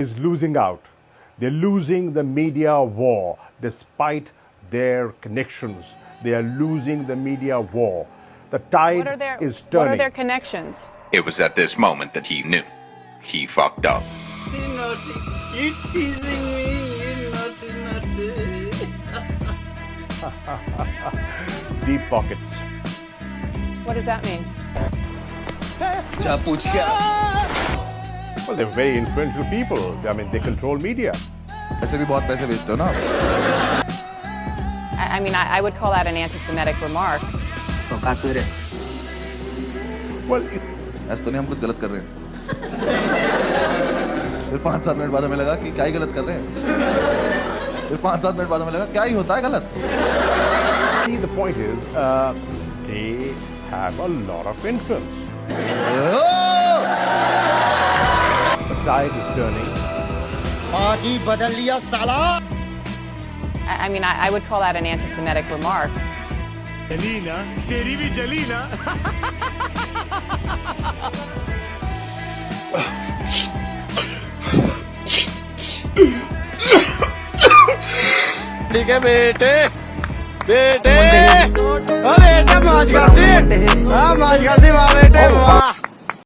is losing out. They're losing the media war despite their connections. They are losing the media war. The tide is turning. What are their connections? It was at this moment that he knew. He fucked up. You're naughty. You're teasing me. You're naughty. Deep pockets. What does that mean? Well, they're very influential people. I mean, they control media. ऐसे भी बहुत पैसे भेजते हो ना I mean, I would call that an anti-Semitic remark. Well, ऐसा तो नहीं हम कुछ गलत कर रहे हैं फिर 5-7 मिनट बाद हमें लगा कि क्या ही गलत कर रहे हैं फिर 5-7 मिनट बाद हमें लगा क्या ही होता है गलत see, the point is, they have a lot of influence. The tide is turning. Party बदल लिया साला I mean, I would call that an anti-Semitic remark. जलीना तेरी भी जलीना ठीक है बेटे बेटे बेटा मौज कर दी हाँ मौज कर दी वाह बेटे वाह